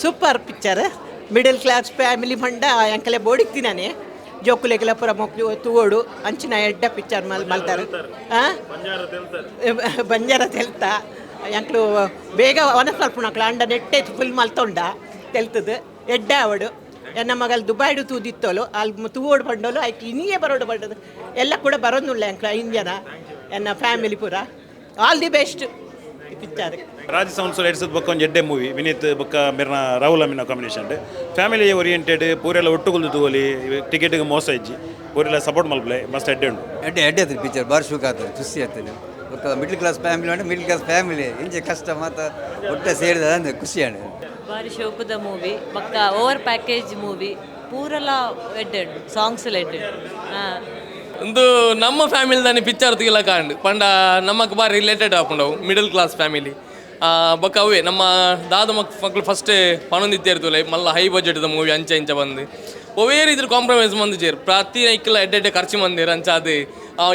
Super picture middle class family ಮಂಡ ಎಂಕಲೆ ಬೋಡಿಕ್ತಿನಾನೆ ಜೋಕುಲೆಗೆಲ್ಲ ಪುರ ಮೊಕ್ಲು ತೂಗೋಡು ಅಂಚಿನ ಎಡ್ಡ ಪಿಕ್ಚರ್ ಮಲ್ತಾರೆ ಬಂಜಾರ ತೆಲ್ತ ಎಂಕ್ಲು ಬೇಗ ಒನಸ್ವಲ್ಪುನಕ್ಲು ಅಂಡ ನೆಟ್ಟೆ ಫುಲ್ ಮಲ್ತೊಂಡ ತೆಲ್ತದು ಎಡ್ಡ ಅವಡು ಎನ್ನ ಮಗಲ್ ದುಬೈಡು ತೂದಿತ್ತೋಲು ಅಲ್ಲಿ ತೂಗೋಡು ಬಂಡೋಲು ಆಯ್ಕೆ ಇನ್ನೇ ಬರೋಡು ಬಂಡದು ಎಲ್ಲ ಕೂಡ ಬರೋದಿಲ್ಲ ಎಂಕ್ಲ ಇಂಜನ ಎನ್ನ ಫ್ಯಾಮಿಲಿ ಪೂರ ಆಲ್ ದಿ ಬೆಸ್ಟ್ ಪಿಕ್ಚರ್ ರಾಜ ಸಂವತ್ಸರ ಎಡ್ಸದ ಬೊಕ್ಕ ಒಂದು ಎಡ್ಡೆ ಮೂವಿ ವಿನೀತ್ ಬೊಕ್ಕ ಮೆರ್ನ Rahul Amin combination family oriented ಪೂರೆಲ್ಲ ಒಟ್ಟುಗುಲ್ದು ತೂವಲಿ ಟಿಕೆಟ್ಗೆ ಮೋಸ ಇಜ್ಜಿ ಪೂರೆಲ್ಲ ಸಪೋರ್ಟ್ ಮಲ್ಪಲೆ ಮಸ್ತ್ ಎಡ್ಡೆ ಉಂಟು ಎಡ್ಡೆ ಆಯ್ತು ಪಿಕ್ಚರ್ ಬಾರಿ ಶೂಕ್ ಆಗ್ತದೆ ಖುಷಿ ಆಗ್ತದೆ ಬೊಕ್ಕ ಮಿಡ್ಲ್ ಕ್ಲಾಸ್ ಫ್ಯಾಮಿಲಿ ಅಂದರೆ ಮಿಡ್ಲ್ ಕ್ಲಾಸ್ ಫ್ಯಾಮಿಲಿ ಇಂಚೆ ಕಷ್ಟ ಮಾತ್ರ ಒಟ್ಟೆ ಸೇರಿದ ಅಂದರೆ ಖುಷಿ ಆಣ ಬಾರಿ ಶೋಕದ ಮೂವಿ ಬಕ್ಕ ಓವರ್ ಪ್ಯಾಕೇಜ್ ಮೂವಿ ಪೂರಲ ಎಡ್ಡೆಡ್ ಸಾಂಗ್ಸ್ ಎಲ್ಲ ಎಡ್ಡೆಡ್ ಒಂದು ನಮ್ಮ ಫ್ಯಾಮಿಲಿದಾನೆ ಪಿಕ್ಚರ್ ತೆಗಿಲ ಕಾಂಡು ಪಂಡ ನಮ್ಮಕ್ಕೆ ಬಾರಿ ರಿಲೇಟೆಡ್ ಹಾಕೊಂಡವು ಮಿಡಲ್ ಕ್ಲಾಸ್ ಫ್ಯಾಮಿಲಿ ಬೊಕ್ಕ ಅವೇ ನಮ್ಮ ದಾದ ಮಕ್ಕಳು ಫಸ್ಟ್ ಪಣೊಂದಿತ್ತೆ ಇರ್ತವೆ ಮಲ್ಲ ಹೈ ಬಜೆಟ್ದ ಮೂವಿ ಅಂಚೆ ಇಂಚ ಬಂದು ಒವೇ ರೀತಿ ಕಾಂಪ್ರಮೈಸ್ ಮಂದು ಚೇರು ಪ್ರತಿ ಐಕ್ಲ ಎಡ್ಡೆ ಖರ್ಚು ಮಂದಿರ ಅಂಚ ಅದು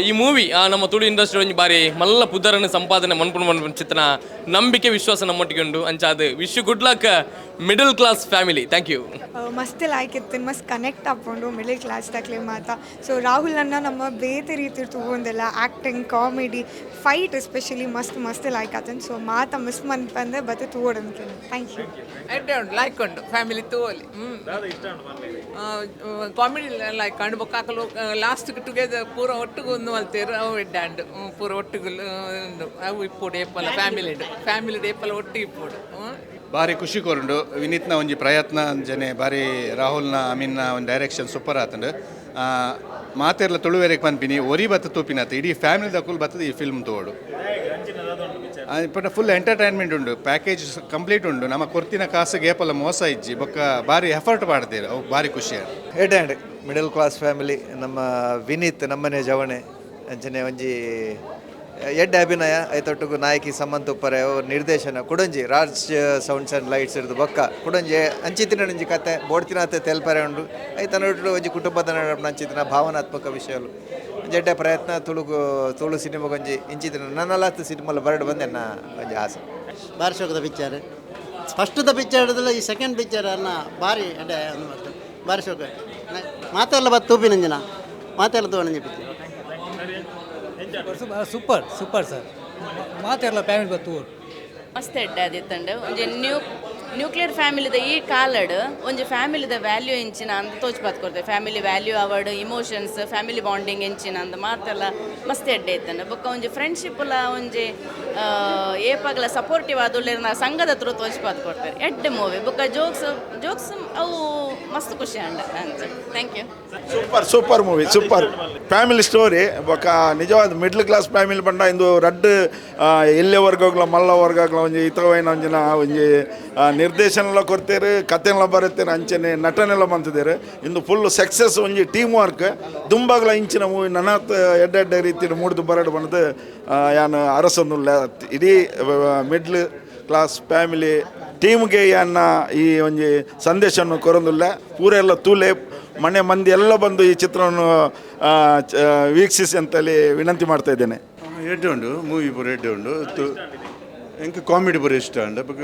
ಈ ಮೂವಿ ನಮ್ಮ ತುಳು ಇಂಡಸ್ಟ್ರಿ ಒಂಜಿ ಬಾರಿ ಮಲ್ಲ ಪುದರನ್ನು ಸಂಪಾದನೆ ಮನ್ಪುಂಡು ಚಿತ್ರನ ನಂಬಿಕೆ ವಿಶ್ವಾಸ ನಮ್ಮೊಟ್ಟಿಗೆ ಉಂಡು ಅಂಚ ಅದು wish good luck middle class family thank you ಮಸ್ತ್ ಲೈಕ್ ಇತ್ತು ಮಸ್ತ್ ಕನೆಕ್ಟ್ ಆಕೊಂಡು ಮಿಡಲ್ ಕ್ಲಾಸ್ ತಕ್ಲೆ ಮಾತಾ ಸೊ ರಾಹುಲ್ ಅನ್ನ ನಮ್ಮ ಬೇತೆ ರೀತಿ ತಗೊಂಡೆಲ್ಲ ಆ್ಯಕ್ಟಿಂಗ್ ಕಾಮಿಡಿ ಫೈಟ್ ಎಸ್ಪೆಷಲಿ ಮಸ್ತ್ ಲೈಕ್ ಆತನ್ ಸೊ ಮಾತಾ ಮಿಸ್ ಮನ್ಪಂದೆ ಬತ್ತೆ ತೋಡನ್ಕೆ ಥ್ಯಾಂಕ್ ಯು ಎಡ್ಡೆ ಉಂಟು ಲೈಕ್ ಉಂಟು ಫ್ಯಾಮಿಲಿ ತೋಲಿ ಕಾಮಿಡಿ ಲೈಕ್ ಕಂಡು ಬೊಕ್ಕಾಕಲು ಲಾಸ್ಟ್ ಟುಗೆದರ್ ಪೂರ ಒಟ್ಟಿಗೆ ಒಂದು ಮಲ್ತೇರು ಅವು ಎಡ್ಡಾಂಡು ಪೂರ ಒಟ್ಟಿಗೆ ಅವು ಇಪ್ಪೋಡು ಏಪಲ ಫ್ಯಾಮಿಲಿ ಏಪಲ ಒಟ್ಟಿಗೆ ಇಪ್ಪೋಡು ಭಾರಿ ಖುಷಿ ಕೊರುಂಡು ವಿನೀತ್ನ ಒಂಜಿ ಪ್ರಯತ್ನ ಅಂಜನೆ ಭಾರಿ ರಾಹುಲ್ನ ಅಮೀನ್ನ ಒಂದು ಡೈರೆಕ್ಷನ್ ಸೂಪರ್ ಆತಂಡು ಮಾತೆರ್ಲ ತುಳುವೆರೆಗೆ ಪನ್ಪಿನಿ ಒರಿ ಬತ್ತ ತೂಪಿನತ್ತ ಇಡೀ ಫ್ಯಾಮಿಲಿ ದಕ್ಕುಲ್ ಬತ್ತದ ಈ ಫಿಲ್ಮ್ ತೋಡು ಇಪ್ಪಟ ಫುಲ್ ಎಂಟರ್ಟೈನ್ಮೆಂಟ್ ಉಂಡು ಪ್ಯಾಕೇಜ್ ಕಂಪ್ಲೀಟ್ ಉಂಡು ನಮ್ಮ ಕೊರ್ತಿನ ಕಾಸಿಗೆ ಏಪಲ ಮೋಸ ಇಜ್ಜಿ ಬೊಕ್ಕ ಭಾರಿ ಎಫರ್ಟ್ ಮಾಡ್ತೀರಿ ಅವು ಭಾರಿ ಖುಷಿ Ed and middle class family ನಮ್ಮ ವಿನೀತ್ ನಮ್ಮನೆ ಜವಣೆ ಅಂಚನೆ ಒಂಜಿ ಎಡ್ಡೆ ಅಭಿನಯ ಐತೊಟ್ಟಿಗೂ ನಾಯಕಿ ಸಮಂತ್ ಉಪ್ಪರೆ ನಿರ್ದೇಶನ ಕುಡಂಜಿ ರಾಜ್ ಸೌಂಡ್ಸ್ ಆ್ಯಂಡ್ ಲೈಟ್ಸ್ ಇರ್ದು ಬೊಕ್ಕ ಕುಡಂಜಿ ಅಂಚಿತಿನ ಒಂಜಿ ಕತೆ ಬೋಡ್ತಿನತೆ ತೆಲ್ಪರೆ ಉಂಡು ಐತನೊಟ್ಟು ಒಂಜಿ ಕುಟುಂಬದ ನಡುವೆ ಅಂಚಿತಿನ ಭಾವನಾತ್ಮಕ ವಿಷಯಗಳು ಜಡ್ಡೆ ಪ್ರಯತ್ನ ತುಳು ಸಿನಿಮಾಗೊಂಜಿ ಇಂಚಿತಿನ ನನ್ನಲಾತ್ ಸಿನಿಮಾಲು ಬರಡು ಬಂದೆನ್ನ ಒಂಜಿ ಆಸೆ ಭಾರಿ ಶೋಕದ ಪಿಕ್ಚರ್ ಫಸ್ಟ್ದ ಪಿಕ್ಚರ್ ಹಿಡಿದಿಲ್ಲ ಈ ಸೆಕೆಂಡ್ ಪಿಕ್ಚರ್ ಅನ್ನ ಭಾರಿ ಎಡ್ಡೆ ಭಾರಿ ಶೋಕ ಮಾತೆಲ್ಲ ಬತ್ತು ತೂಪಿನಂಜನ ಮಾತೆಲ್ಲ ತೋಣಂಜಿ ಪಿಕ್ಚರ್ ಸೂಪರ್ ಸರ್ ಮಾತೆಲ್ಲ ಫ್ಯಾಮಿಲಿ ಬತ್ತು ಮಸ್ತ್ ಎಡ್ಡೆ ಆದಿತ್ತಂಡು ಒಂಜಿ ನ್ಯೂಕ್ಲಿಯರ್ ಫ್ಯಾಮಿಲಿದ ಈ ಕಾಲಡ್ ಒಂಜಿ ಫ್ಯಾಮಿಲಿದ ವ್ಯಾಲ್ಯೂ ಎಂಚಿನ ಅಂತ ತೋಚ್ಪಾತ್ ಕೊಡ್ತೇವೆ ಫ್ಯಾಮಿಲಿ ವ್ಯಾಲ್ಯೂ ಅವಡ್ ಇಮೋಷನ್ಸ್ ಫ್ಯಾಮಿಲಿ ಬಾಂಡಿಂಗ್ ಎಂಚಿನ ಅಂತ ಮಾತೆಲ್ಲ ಮಸ್ತ್ ಎಡ್ಡೆ ಇತ್ತಂಡು ಬೊಕ್ಕ ಒಂಜಿ ಫ್ರೆಂಡ್ಶಿಪ್ಲ ಒಂಜಿ ಏಪಾಗಲ ಸಪೋರ್ಟಿವ್ ಆದುಲ್ಲೇರ ಸಂಘದ ಹತ್ರ ತೋಚ್ಪಾತ್ ಕೊಡ್ತಾರೆ ಎಡ್ಡೆ ಮೂವಿ ಬೊಕ್ಕ ಜೋಕ್ಸ್ ಅವು ಮಸ್ತ್ ಖುಷಿ ಅಂಡ ಅಂತ thank you super movie super family story ಬೊಕ್ಕ ನಿಜವಾದ ಮಿಡ್ಲ್ ಕ್ಲಾಸ್ ಫ್ಯಾಮಿಲಿ ಪಂಡ ಇಂದು ರಡ್ಡ್ ಎಲ್ಲೆ ವರ್ಗಗಳ ಮಲ್ಲ ವರ್ಗಗಳ ಒಂಜಿ ಇತವೈನ ಒಂಜಿನ ಒಂಜಿ ನಿರ್ದೇಶನ ಕೊಡ್ತೇರು ಕಥೆಲ್ಲ ಬರುತ್ತೇನೆ ಅಂಚನೆ ನಟನೆಲ್ಲ ಬಂತಿದ್ದೇರು ಇಂದು ಫುಲ್ ಸಕ್ಸಸ್ ಒಂಜಿ ಟೀಮ್ ವರ್ಕ್ ದುಂಬಾಗ್ಲ ಇಂಚಿನ ಮೂವಿ ನನ್ನತ್ ಎಡ್ಡೆ ರೀತಿ ಮೂಡ್ದು ಬರಡು ಬಂದು ಯಾನು ಅರಸೊಂದುಲ್ಲ ಇಡೀ ಮಿಡ್ಲ್ ಕ್ಲಾಸ್ ಫ್ಯಾಮಿಲಿ ಟೀಮ್ಗೆ ಯಾನ ಈ ಒಂಜಿ ಸಂದೇಶವನ್ನು ಕೊರೊಂದುಲ್ಲ ಪೂರೆಲ್ಲ ತೂಲೆ ಮನೆ ಮಂದಿ ಎಲ್ಲ ಬಂದು ಈ ಚಿತ್ರವನ್ನು ವೀಕ್ಷಿಸಿ ಅಂತೇಳಿ ವಿನಂತಿ ಮಾಡ್ತಾ ಇದ್ದೇನೆ ಎಡ್ಡೆ ಉಂಡು ಮೂವಿ ಪೂರ ಎಡ್ಡೆ ಉಂಡು ಎಂಕ್ ಕಾಮಿಡಿ ಪೂರ ಇಷ್ಟ ಉಂಡು ಬೊಕ್ಕ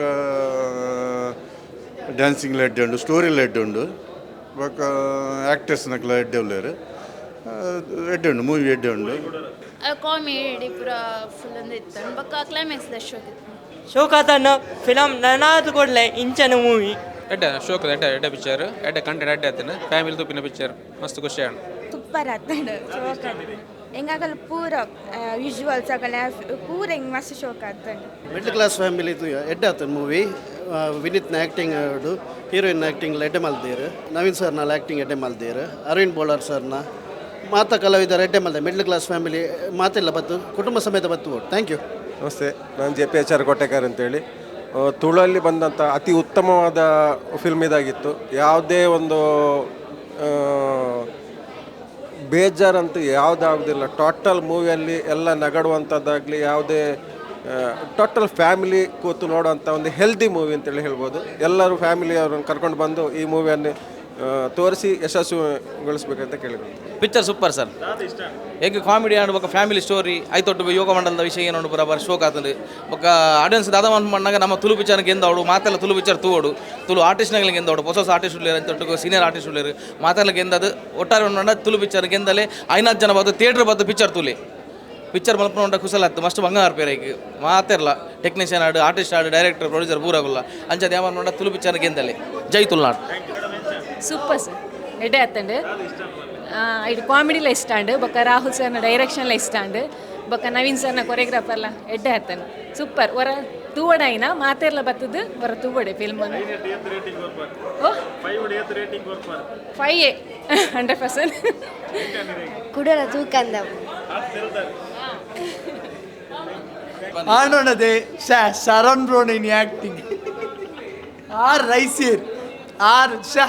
ಡ್ಯಾನ್ಸಿಂಗ್ಲ ಎಡ್ಡೆ ಉಂಡು ಸ್ಟೋರಿಲ ಎಡ್ಡೆ ಉಂಡು ಬೊಕ್ಕ ಆ್ಯಕ್ಟರ್ಸ್ನಕ್ಲ ಎಡ್ಡೆ ಉಳ್ಳೇರು ಎಡ್ಡೆ ಉಂಡು ಮೂವಿ ಎಡ್ಡೆ ಉಂಡು ಕಾಮಿಡಿ ಪೂರ ಫುಲ್ ಅಂದ್ರೆ ಇತ್ತು ಬೊಕ್ಕ ಕ್ಲೈಮ್ಯಾಕ್ಸ್ ದ ಶೋಕಾತನ ಫಿಲಮ್ ನನಾದು ಕೊಡ್ಲೆ ಇಂಚನ ಮೂವಿ ಎಡ್ಡೆ ಶೋಕದ ಎಡ್ಡೆ ಪಿಕ್ಚರ್ ಎಡ್ಡೆ ಕಂಟೆಂಟ್ ಎಡ್ಡೆ ಆತನ ಫ್ಯಾಮಿಲಿ ತೂಪಿನ ಪಿಕ್ಚರ್ ಮಸ್ತ್ ಖುಷಿ ಆಣ ಸೂಪರ್ ಆತಂಡು ಶೋಕ ಹೆಂಗಾಗಲ್ಲ ಪೂರ ವಿಜುವಲ್ಸ್ ಆಗಲ್ಲ ಪೂರ ಹಿಂಗೆ ಮಸ್ತ್ ಶೋಕ ಆತಂಡು ಮಿಡ್ಲ್ ಕ್ಲಾಸ್ ಫ್ಯಾಮಿಲಿ ಎಡ್ಡೆ ಆತನ ಮೂವಿ ವಿನೀತ್ನ ಆ್ಯಕ್ಟಿಂಗ್ ಹೀರೋಯಿನ್ ಆ್ಯಕ್ಟಿಂಗ್ ಎಡ್ಡೆ ಮಲ್ದೇರು ನವೀನ್ ಸರ್ನ ಆ್ಯಕ್ಟಿಂಗ್ ಎಡ್ಡೆ ಮಲ್ದೇರು ಅರವಿಂದ್ ಬೋಳರ್ ಸರ್ನ ಮಾತಾ ಕಲಾವಿದರ ಎಡ್ಡೆ ಮಲ್ದೆ ಮಿಡ್ಲ್ ಕ್ಲಾಸ್ ಫ್ಯಾಮಿಲಿ ಮಾತೆಲ್ಲ ಬತ್ತು ಕುಟುಂಬ ಸಮೇತ ಬತ್ತು ಥ್ಯಾಂಕ್ ಯು ನಮಸ್ತೆ ನಾನು JPH ಕೋಟೆಕರ್ ಅಂತೇಳಿ ತುಳುವಲ್ಲಿ ಬಂದಂಥ ಅತಿ ಉತ್ತಮವಾದ ಫಿಲ್ಮ್ ಇದಾಗಿತ್ತು ಯಾವುದೇ ಒಂದು ಬೇಜಾರಂತೂ ಯಾವುದಾಗೋದಿಲ್ಲ ಟೋಟಲ್ ಮೂವಿಯಲ್ಲಿ ಎಲ್ಲ ನಗಡುವಂಥದ್ದಾಗಲಿ ಯಾವುದೇ ಟೋಟಲ್ ಫ್ಯಾಮಿಲಿ ಕೂತು ನೋಡುವಂಥ ಒಂದು ಹೆಲ್ದಿ ಮೂವಿ ಅಂತೇಳಿ ಹೇಳ್ಬೋದು ಎಲ್ಲರೂ ಫ್ಯಾಮಿಲಿಯವ್ರನ್ನ ಕರ್ಕೊಂಡು ಬಂದು ಈ ಮೂವಿಯನ್ನು ತೋರಿಸಿ ಯಶಸ್ಸುಗೊಳಿಸ್ಬೇಕಂತ ಕೇಳಿದ್ರು. Picture super sir. ಹೇಗೆ ಕಾಮಿಡಿ ಆಂಡ್ ఒక ಫ್ಯಾಮಿಲಿ ಸ್ಟೋರಿ ಐತೊಟ್ಟು ಯೋಗ ಮಂಡಲದ ವಿಷಯ ಏನು ಬರಬರ್ ಶೋಕ್ ಆಗ್ತದೆ ఒక ಆಡಿಯನ್ಸ್ ದಾದ ಮಣ್ಣಾಗ ನಮ್ಮ ತುಳು ಪಿಕ್ಚರ್ಗೆ ಎಂದವಡು ಮಾತೆಲ್ಲ ತುಳು ಪಿಕ್ಚರ್ ತೂವಡು ತುಳು ಆರ್ಟಿಸ್ಟ್ಗಳಿಗೆ ಎಂದವಡು ಹೊಸ ಹೊಸ ಆರ್ಟಿಸ್ಟ್ ಉಳ್ಳೇರು ಅಂತೊಟ್ಟಿಗೆ ಸೀನಿಯರ್ ಆರ್ಟಿಸ್ಟ್ ಉಳ್ಳೇರು ಮಾತೆಲ್ಲ ಎಂದದು ಒಟ್ಟಾರೆ ಉಂಡ ತುಳು ಪಿಕ್ಚರ್ಗೆ ಎಂದಲೇ 5 ಜನ ಬಂದು ಥಿಯೇಟ್ರ್ ಬಂದು ಪಿಕ್ಚರ್ ತುಲಿ ಪಿಕ್ಚರ್ ಮಲ್ಪ ಉಂಡ ಕುಸಲತ್ತು ಮಸ್ಟ್ ಬಂಗಾರ ಪೇರೈಗೆ ಮಾತೆಲ್ಲ ಟೆಕ್ನಿಷಿಯನ್ ಆಡು ಆರ್ಟಿಸ್ಟ್ ಆಡು ಡೈರೆಕ್ಟರ್ ಪ್ರೊಡ್ಯೂಸರ್ ಪೂರಾಗುಲ್ಲ ಅಂಚದ ಯಾವ ನೋಡ ತುಳು ಪಿಕ್ಚರ್ಗೆ ಎಂದಲೇ ಜೈ ತುಳುನಾಡು. ಸೂಪರ್ ಸರ್ ಎಡ್ಡೆ ಹತ್ತಂಡು ಇದು ಕಾಮಿಡಿಲ ಇಷ್ಟಾಂಡು ಬೊಕ್ಕ ರಾಹುಲ್ ಸರ್ನ ಡೈರೆಕ್ಷನ್ಲ ಇಷ್ಟಾಂಡು ಬೊಕ್ಕ ನವೀನ್ ಸರ್ನ ಕೊರಿಯೋಗ್ರಾಫರ್ಲ ಎಡ್ಡೆ ಹತ್ತನು ಸೂಪರ್ ಒರ ತೂವಡೈನ ಮಾತೆರ್ಲ ಬತ್ತದು ಒರ ತೂವಡೆ ಫಿಲ್ಮ್ 5 100% ಕುಡಲ ತೂಕಂದ ಆನೋಣದೆ ಶರಣ್ ಬ್ರೋನ್ ಇನ್ ಆಕ್ಟಿಂಗ್ ಆರ್ ರೈಸೀರ್ ಆರ್ ಶಾ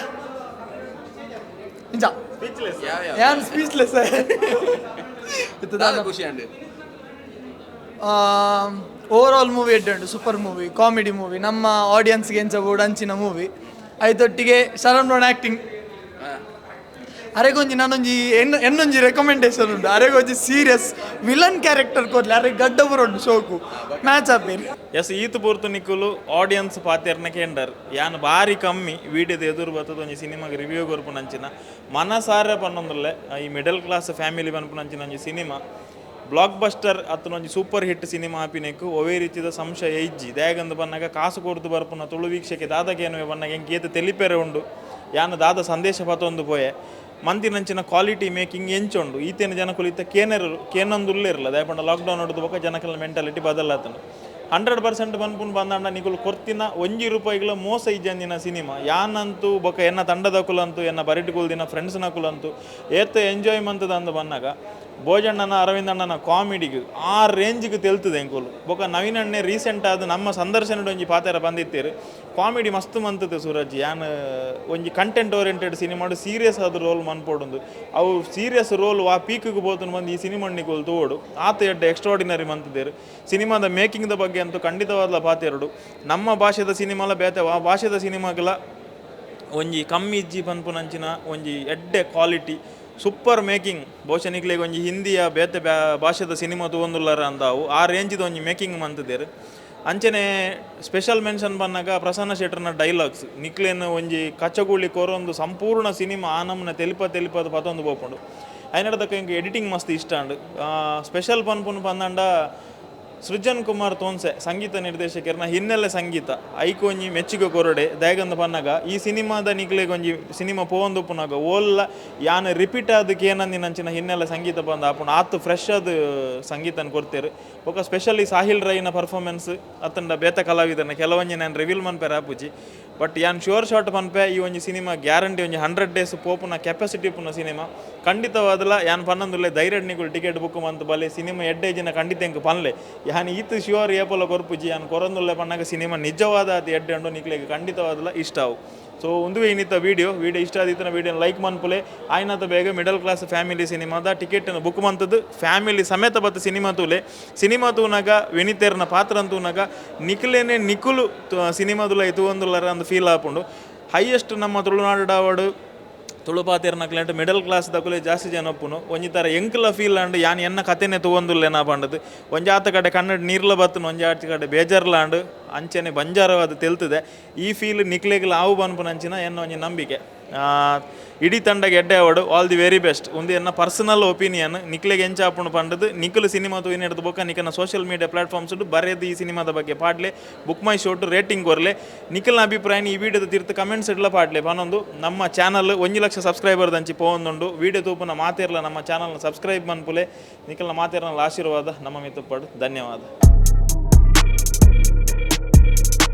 ಇಂಜ ಯಾನ್ ಸ್ಪೀಚ್ಲೆಸ್ ಖುಷಿ and overall movie head super movie comedy movie ನಮ್ಮ ಆಡಿಯನ್ಸ್ಗೆ ಎಂಚ ಅಂಚಿನ ಮೂವಿ ಐದೊಟ್ಟಿಗೆ ಶರಣ್ ಬ್ರೋನ್ ಆ್ಯಕ್ಟಿಂಗ್ ಅರೆಗೊಂಜಿ ನಾನೊಂಜಿ ಎನ್ನೊಂಜಿ ರೆಕಮೆಂಡೇಶನ್ ಉಂಟು ಅರೆಗೊಂಜಿ ಸೀರಿಯಸ್ ವಿಲನ್ ಕ್ಯಾರೆಕ್ಟರ್ ಕೊಡ್ಲಿ ಅರೆ ಗಡ್ಡ ಬರೋಡು ಶೋಕು ಮ್ಯಾಚ್ ಆಪೇನು ಎಸ್ ಈತ್ ಪೂರ್ತು ನಿಕ್ಕುಲು ಆಡಿಯನ್ಸ್ ಪಾತೆರ್ನ ಕೇಂಡರ್ ಯಾನ್ ಬಾರಿ ಕಮ್ಮಿ ವೀಡಿಯೋದ ಎದುರು ಬರ್ತದ ಒಂಜಿ ಸಿನಿಮಾಗೆ ರಿವ್ಯೂ ಕೊರ್ಪುನಂಚಿನ ಮನಸಾರೆ ಪನ್ನೊಂದುಲ್ಲೆ ಈ ಮಿಡಲ್ ಕ್ಲಾಸ್ ಫ್ಯಾಮಿಲಿ ಪನ್ಪುನಂಚಿನ ಒಂಜಿ ಸಿನಿಮಾ ಬ್ಲಾಕ್ ಬಸ್ಟರ್ ಅತ್ತನೊಂಜಿ ಸೂಪರ್ ಹಿಟ್ ಸಿನಿಮಾ ಆಪಿನೆಕ್ಕು ಒವೇ ರೀತಿದ ಸಂಶಯ ಇಜ್ಜಿ ದಯಾಗಂದು ಬನ್ನಾಗ ಕಾಸು ಕೊಡ್ದು ಬರ್ಪುನ ತುಳು ವೀಕ್ಷಕ್ಕೆ ದಾದಗೇನುವೆ ಬನ್ನಾಗ ಹೆಂಗೆ ಏತ ತೆಲಿಪೆರೆ ಉಂಡು ಯಾನ ದಾದ ಸಂದೇಶ ಪತ್ತೊಂದು ಪೋಯೆ ಮಂತಿನಂಚಿನ ಕ್ವಾಲಿಟಿ ಮೇಕಿಂಗ್ ಎಂಚುಂಡು ಈತೇನು ಜನಕುಲಿತ ಕೇನೊಂದುಲ್ಲೇ ಇರಲ್ಲ ದಯಪಂಡ ಲಾಕ್ಡೌನ್ ಹೊಡೆದು ಬೊಕ್ಕ ಜನಕಲ ಮೆಂಟಾಲಿಟಿ ಬದಲಾತನು 100% ಬನ್ಪುನ್ ಬಂದಾಂಡ ನಿಗುಲು ಕೊರ್ತಿನ ₹1 ಮೋಸ ಇಜ್ಜಂದಿನ ಸಿನಿಮಾ ಯಾನಂತೂ ಬೊಕ್ಕ ಎನ್ನ ತಂಡದ ಕುಲಂತೂ ಎನ್ನ ಬರಿಟ್ಗುಲ್ದಿನ ಫ್ರೆಂಡ್ಸ್ನ ಕುಲಂತೂ ಏತ ಎಂಜಾಯ್ಮೆಂಟ್ ಅಂದು ಬಂದಾಗ ಭೋಜಣ್ಣನ ಅರವಿಂದಣ್ಣನ ಕಾಮಿಡಿಗೆ ಆ ರೇಂಜಿಗೆ ತೆಲ್ತದೆ ಎಂಕುಲು ಬೊಕ್ಕ ನವೀನಣ್ಣೆ ರೀಸೆಂಟ್ ಆದ ನಮ್ಮ ಸಂದರ್ಶನದ ಒಂಜಿ ಪಾತೆರ ಬಂದಿತ್ತೇರು ಕಾಮಿಡಿ ಮಸ್ತ್ ಮಂತದೆ ಸೂರಜ್ ಯಾನ್ ಒಂಜಿ ಕಂಟೆಂಟ್ ಓರಿಯೆಂಟೆಡ್ ಸಿನಿಮಾಡು ಸೀರಿಯಸ್ ಆದ ರೋಲ್ ಮನ್ಪೋಡುಂದು ಅವು ಸೀರಿಯಸ್ ರೋಲ್ ಆ ಪೀಕ್ಗೆ ಬೋತನು ಬಂದು ಈ ಸಿನಿಮಾ ನಿಗುಲು ತೋಡು ಆತ ಎಡ್ಡ ಎಕ್ಸ್ಟ್ರಾಡಿನರಿ ಮಂತದೇರು ಸಿನಿಮಾದ ಮೇಕಿಂಗ್ದ ಬಗ್ಗೆ ಅಂತೂ ಖಂಡಿತವಾದ ಪಾತೆರಡು ನಮ್ಮ ಭಾಷೆದ ಸಿನಿಮಾಲ ಬೇತೆ ಆ ಭಾಷೆದ ಸಿನಿಮಾಗೆಲ್ಲ ಒಂಜಿ ಕಮ್ಮಿ ಇಜ್ಜಿ ಪನ್ಪುನಂಚಿನ ಒಂಜಿ ಎಡ್ಡೆ ಕ್ವಾಲಿಟಿ ಸೂಪರ್ ಮೇಕಿಂಗ್ ಬಹುಶಃ ನಿಕ್ಲಿಗೆ ಒಂಜಿ ಹಿಂದಿಯ ಬೇತೆ ಭಾಷೆದ ಸಿನಿಮಾ ತಗೊಂದುಲ್ಲಾರ ಅಂದಾವು ಆ ರೇಂಜಿದ ಒಂಜಿ ಮೇಕಿಂಗ್ ಮಂತದೇರು ಅಂಚನೆ ಸ್ಪೆಷಲ್ ಮೆನ್ಷನ್ ಬಂದಾಗ ಪ್ರಸನ್ನ ಶೆಟ್ಟರ್ನ ಡೈಲಾಗ್ಸ್ ನಿಕ್ಲೇನು ಒಂಜಿ ಕಚ್ಚಗುಳಿ ಕೊರೊಂದು ಸಂಪೂರ್ಣ ಸಿನಿಮಾ ಆ ನಮ್ಮನ್ನ ತೆಲಿಪದ ಪತೊಂದು ಬೋಪುಂಡು ಐನಡದಕ್ಕ ಹಿಂಗೆ ಎಡಿಟಿಂಗ್ ಮಸ್ತ್ ಇಷ್ಟ ಅಂಡು ಸ್ಪೆಷಲ್ ಪನ್ಪುನ್ ಬಂದಂಡ ಸೃಜನ್ ಕುಮಾರ್ ತೋನ್ಸೆ ಸಂಗೀತ ನಿರ್ದೇಶಕರನ್ನ ಹಿನ್ನೆಲೆ ಸಂಗೀತ ಐಕೊಂಜಿ ಮೆಚ್ಚುಗೆ ಕೊರಡೆ ದಯಗಂದ ಪನ್ನಾಗ ಈ ಸಿನಿಮಾದ ನಿಕ್ಲೆಗೆ ಒಂಜಿ ಸಿನಿಮಾ ಪೋಂದು ಪುನಾಗ ಓಲ್ಲ ಯಾನ್ ರಿಪೀಟ್ ಅದಕ್ಕೆ ಏನಂದಿನಂಚಿನ ಹಿನ್ನೆಲೆ ಸಂಗೀತ ಬಂದ ಆಪುಣ ಆತು ಫ್ರೆಶ್ ಅದು ಸಂಗೀತನ ಕೊಡ್ತೇರು ಬೊಕ್ಕ ಸ್ಪೆಷಲಿ ಸಾಹಿಲ್ ರೈನ ಪರ್ಫಾರ್ಮೆನ್ಸ್ ಅತ್ತಂಡ ಬೇತ ಕಲಾವಿದನ ಕೆಲವೊಂಜಿ ನಾನು ರಿವೀಲ್ ಮನ್ಪೆ ರಾಪುಜಿ ಬಟ್ ಯಾನ್ ಶ್ಯೂರ್ ಶಾರ್ಟ್ ಪನ್ಪೆ ಈ ಒಂಜಿ ಸಿನಿಮಾ ಗ್ಯಾರಂಟಿ ಒಂಜಿ 100 days ಪೋಪುನ ಕೆಪಾಸಿಟಿ ಪುನ ಸಿನಿಮಾ ಖಂಡಿತವಾದಲ್ಲ ಯಾನ್ ಪನ್ನೊಂದುಲ್ಲೆ ಧೈರ್ಯ ನಿಗುಲು ಟಿಕೆಟ್ ಬುಕ್ ಮಂತ್ ಬಲೆ ಸಿನಿಮಾ ಎಡ್ಡೇಜಿನ ಖಂಡಿತ ಎಂಕ್ ಪನ್ಲೆ ಯಾನ್ ಈತ್ ಶ್ಯೂರ್ ಏಪಲ ಕೊರ್ಪುಜಿ ಯಾನ್ ಕೊರೊಂದುಲ್ಲೆ ಪನ್ನಾಗ ಸಿನಿಮಾ ನಿಜವಾದ ಅದು ಎಡ್ಡೆ ನಿಕ್ಲೆಗೆ ಖಂಡಿತವಾದಲ್ಲ ಇಷ್ಟ ಅವು ಸೊ ಒಂದು ಇನ್ನಿತ್ತ ವಿಡಿಯೋ ಇಷ್ಟ ಆದಿತ್ತನ ವಿಡಿಯೋನ ಲೈಕ್ ಮನ್ಪುಲೆ ಆಯ್ನತ ಬೇಗ ಮಿಡಲ್ ಕ್ಲಾಸ್ ಫ್ಯಾಮಿಲಿ ಸಿನಿಮಾದ ಟಿಕೆಟನ್ನು ಬುಕ್ ಮಂತದ್ದು ಫ್ಯಾಮಿಲಿ ಸಮೇತ ಬತ್ತ ಸಿನಿಮಾ ತೂನಾಗ ವಿನಿತೇರ್ನ ಪಾತ್ರ ಅಂತೂನಾಗ ನಿಕ್ಲೇನೆ ನಿಕುಲು ಸಿನಿಮಾದುಲ ಇದು ಒಂದುಲ್ಲರ ಅಂದು ಫೀಲ್ ಆಪುಂಡು ಹೈಯೆಸ್ಟ್ ನಮ್ಮ ತುಳುನಾಡು ಅವಾರ್ಡು ತುಳುಪಾತೇರ್ನ ಕ್ಲೈಂಟ್ ಮಿಡಲ್ ಕ್ಲಾಸ್ ದಕುಲೆ ಜಾಸ್ತಿ ಜನ ಒಪ್ಪುನು ಒಂಜಿ ಥರ ಎಂಕ್ಲ ಫೀಲ್ ಅಂಡು ಯಾನ್ ಎನ್ನ ಕತೆನೆ ತಗೊಂದುಲ್ಲೇನಾ ಪಂಡದು ಒಂಜಾತ ಕಡೆ ಕನ್ನಡ ನೀರ್ಲ ಬತ್ತನು ಒಂಜಾತ ಕಡೆ ಬೇಜಾರ್ಲಾಂಡು ಅಂಚನೆ ಬಂಜಾರವಾದ ತೆಲ್ತದೆ ಈ ಫೀಲ್ ನಿಕ್ಲೆಗ್ಲ ಆವು ಬನ್ಪುನಂಚಿನ ಎನ್ನ ಒಂಜಿ ನಂಬಿಕೆ ಇಡೀ ತಂಡಗೆ ಎಡ್ಡೆ award all the very best ಒಂದು ಎನ್ನ ಪರ್ಸನಲ್ ಒಪಿನಿಯನ್ ನಿಕ್ಲೆಗೆ ಎಂಚಾಪುಣು ಪಂಡದು ನಿಖಲು ಸಿನಿಮಾ ತೂಯಿನ ಹಿಡಿದು ಬೊಕ್ಕ ನಿಖನ ಸೋಷಿಯಲ್ ಮೀಡಿಯಾ ಪ್ಲಾಟ್ಫಾರ್ಮ್ಸ್ ಬರೆದು ಈ ಸಿನಿಮಾದ ಬಗ್ಗೆ ಪಾಡ್ಲೆ ಬುಕ್ ಮೈ ಶೋಟು ರೇಟಿಂಗ್ ಕೊರಲೆ ನಿಖಲ್ನ ಅಭಿಪ್ರಾಯ ಈ ವಿಡಿಯೋದ ತೀರ್ಥ ಕಮೆಂಟ್ಸ್ ಇಡ್ಲ ಪಾಡ್ಲೆ ಪನ್ನೊಂದು ನಮ್ಮ ಚಾನಲ್ 1 ಲಕ್ಷ ಸಬ್ಸ್ಕ್ರೈಬರ್ ದಂಚಿ ಪೋಂದುಂಡು ವಿಡಿಯೋ ತೂಪನ ಮಾತೇರ್ಲ ನಮ್ಮ ಚಾನಲ್ನ ಸಬ್ಸ್ಕ್ರೈಬ್ ಮನ್ಪುಲೆ ನಿಖಲ್ನ ಮಾತೇರ್ನ ಆಶೀರ್ವಾದ ನಮ್ಮ ಮಿತ್ತುಪಡು ಧನ್ಯವಾದ.